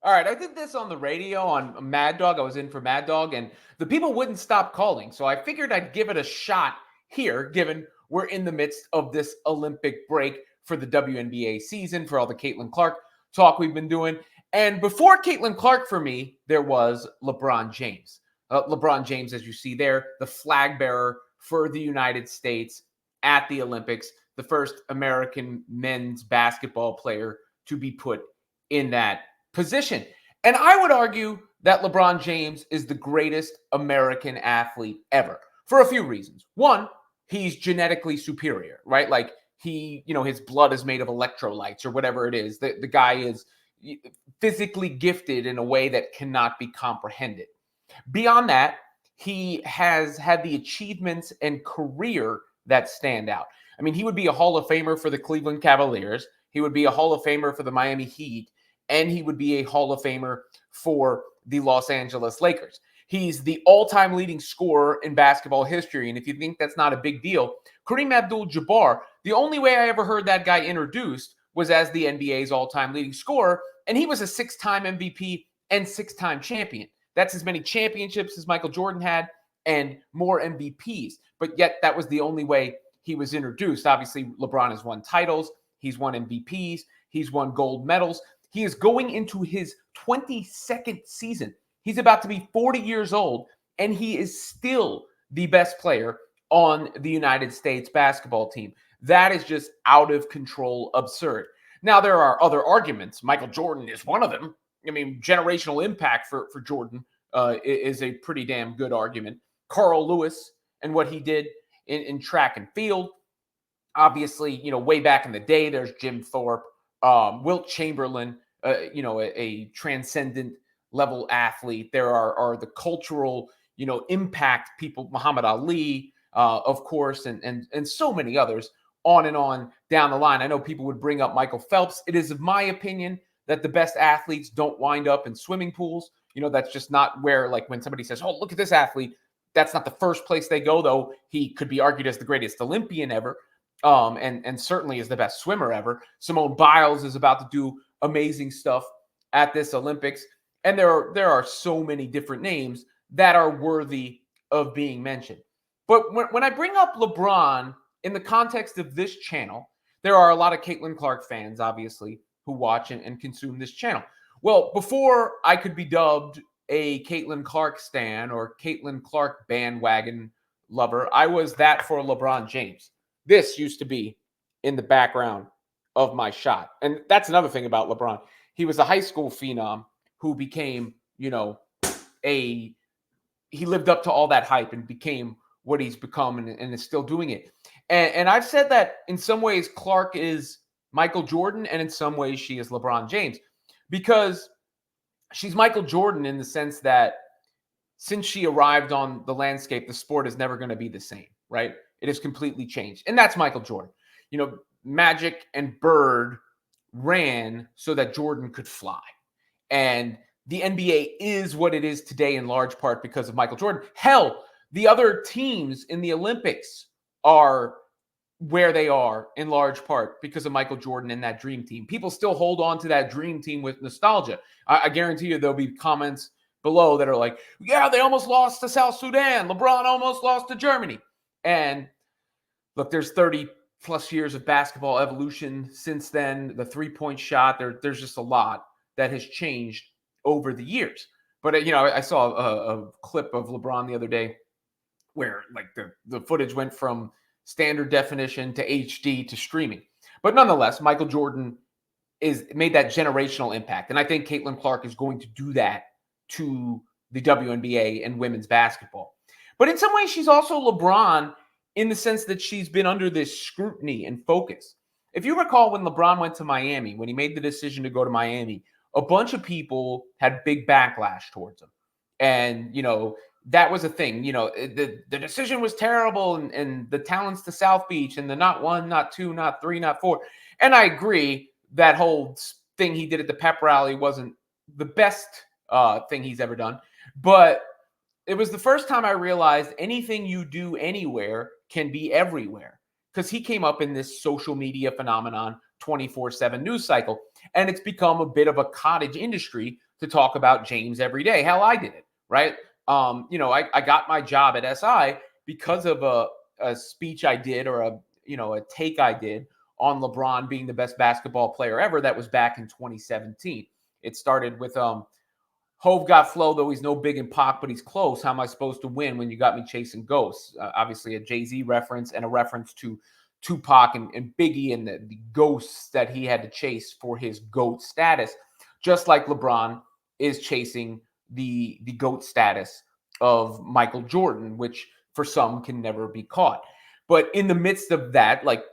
All right, I did this on the radio on Mad Dog. I was in for Mad Dog, and the people wouldn't stop calling. So I figured I'd give it a shot here, given we're in the midst of this Olympic break for the WNBA season, for all the Caitlin Clark talk we've been doing. And before Caitlin Clark, for me, there was LeBron James. LeBron James, as you see there, the flag bearer for the United States at the Olympics, the first American men's basketball player to be put in that position. And I would argue that LeBron James is the greatest American athlete ever for a few reasons. One, he's genetically superior, right? Like his blood is made of electrolytes or whatever it is. The guy is physically gifted in a way that cannot be comprehended. Beyond that, he has had the achievements and career that stand out. I mean, he would be a Hall of Famer for the Cleveland Cavaliers. He would be a Hall of Famer for the Miami Heat. And he would be a Hall of Famer for the Los Angeles Lakers. He's the all-time leading scorer in basketball history. And if you think that's not a big deal, Kareem Abdul-Jabbar, the only way I ever heard that guy introduced was as the NBA's all-time leading scorer. And he was a 6-time MVP and 6-time champion. That's as many championships as Michael Jordan had and more MVPs. But yet that was the only way he was introduced. Obviously, LeBron has won titles. He's won MVPs. He's won gold medals. He is going into his 22nd season. He's about to be 40 years old, and he is still the best player on the United States basketball team. That is just out of control absurd. Now, there are other arguments. Michael Jordan is one of them. I mean, generational impact for Jordan is a pretty damn good argument. Carl Lewis and what he did in track and field. Obviously, way back in the day, there's Jim Thorpe, Wilt Chamberlain, a transcendent level athlete. There are the cultural, impact people, Muhammad Ali, of course, and so many others on and on down the line. I know people would bring up Michael Phelps. It is of my opinion that the best athletes don't wind up in swimming pools. That's just not where, like, when somebody says, oh, look at this athlete, that's not the first place they go, though he could be argued as the greatest Olympian ever, and certainly is the best swimmer ever. Simone Biles is about to do amazing stuff at this Olympics. And there are so many different names that are worthy of being mentioned. But when I bring up LeBron in the context of this channel, there are a lot of Caitlin Clark fans, obviously, who watch and consume this channel. Well, before I could be dubbed a Caitlin Clark stan or Caitlin Clark bandwagon lover, I was that for LeBron James. This used to be in the background of my shot. And that's another thing about LeBron. He was a high school phenom who became, he lived up to all that hype and became what he's become and is still doing it. And I've said that in some ways Clark is Michael Jordan, and in some ways she is LeBron James, because she's Michael Jordan in the sense that since she arrived on the landscape, the sport is never going to be the same, right? It has completely changed. And that's Michael Jordan. Magic and Bird ran so that Jordan could fly. And the NBA is what it is today in large part because of Michael Jordan. Hell, the other teams in the Olympics are where they are in large part because of Michael Jordan and that dream team. People still hold on to that dream team with nostalgia. I guarantee you there'll be comments below that are like, yeah, they almost lost to South Sudan. LeBron almost lost to Germany. And look, there's 30 plus years of basketball evolution since then. The three-point shot, there's just a lot that has changed over the years. But, I saw a clip of LeBron the other day where, like, the footage went from standard definition to HD to streaming. But nonetheless, Michael Jordan made that generational impact. And I think Caitlin Clark is going to do that to the WNBA and women's basketball. But in some ways, she's also LeBron in the sense that she's been under this scrutiny and focus. If you recall when LeBron went to Miami, when he made the decision to go to Miami, a bunch of people had big backlash towards him. And, that was a thing. The decision was terrible, and the talents to South Beach and the not one, not two, not three, not four. And I agree that whole thing he did at the pep rally wasn't the best thing he's ever done. But it was the first time I realized anything you do anywhere can be everywhere, because he came up in this social media phenomenon 24/7 news cycle. And it's become a bit of a cottage industry to talk about James every day. Hell, I did it, right? I got my job at SI because of a speech I did, or a take I did on LeBron being the best basketball player ever. That was back in 2017. It started with Hove got flow, though he's no big in Pac, but he's close. How am I supposed to win when you got me chasing ghosts? Obviously, a Jay-Z reference and a reference to Tupac and Biggie and the ghosts that he had to chase for his GOAT status, just like LeBron is chasing the GOAT status of Michael Jordan, which for some can never be caught. But in the midst of that, like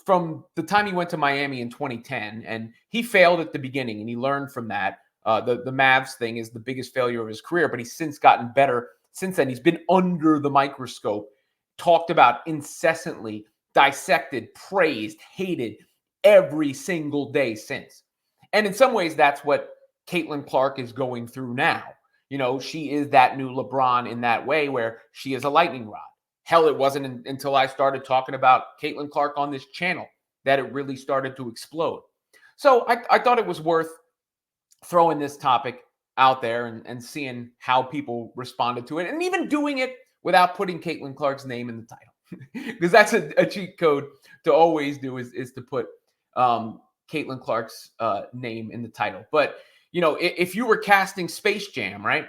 from the time he went to Miami in 2010, and he failed at the beginning and he learned from that. The Mavs thing is the biggest failure of his career, but he's since gotten better. Since then, he's been under the microscope, talked about incessantly, dissected, praised, hated every single day since. And in some ways, that's what Caitlin Clark is going through now. She is that new LeBron in that way, where she is a lightning rod. Hell, it wasn't until I started talking about Caitlin Clark on this channel that it really started to explode. So I thought it was worth throwing this topic out there and seeing how people responded to it, and even doing it without putting Caitlin Clark's name in the title, because that's a cheat code to always do is to put Caitlin Clark's name in the title. But if you were casting Space Jam, right,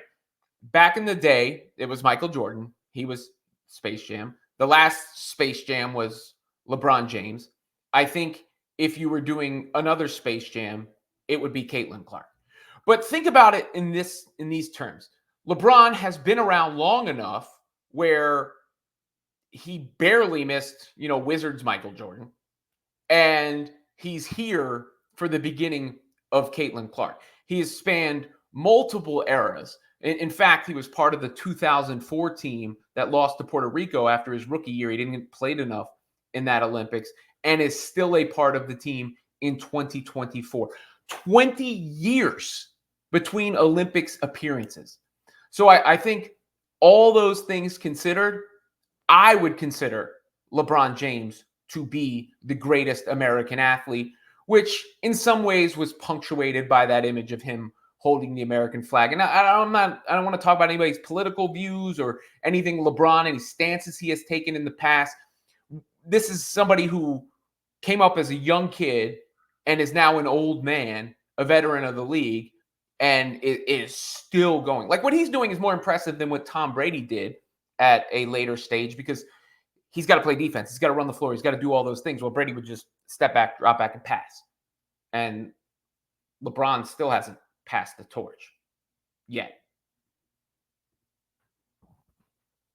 back in the day, it was Michael Jordan. He was Space Jam. The last Space Jam was LeBron James. I think if you were doing another Space Jam, it would be Caitlin Clark. But think about it in these terms. LeBron has been around long enough where he barely missed, Wizards Michael Jordan. And he's here for the beginning of Caitlin Clark. He has spanned multiple eras. In fact, he was part of the 2004 team that lost to Puerto Rico after his rookie year. He didn't get played enough in that Olympics, and is still a part of the team in 2024. 20 years between Olympics appearances. So I think all those things considered, I would consider LeBron James to be the greatest American athlete, which in some ways was punctuated by that image of him holding the American flag. And I don't want to talk about anybody's political views or anything LeBron, any stances he has taken in the past. This is somebody who came up as a young kid and is now an old man, a veteran of the league, and it is still going. Like, what he's doing is more impressive than what Tom Brady did at a later stage, because he's got to play defense. He's got to run the floor. He's got to do all those things. Well, Brady would just step back, drop back, and pass. And LeBron still hasn't passed the torch yet.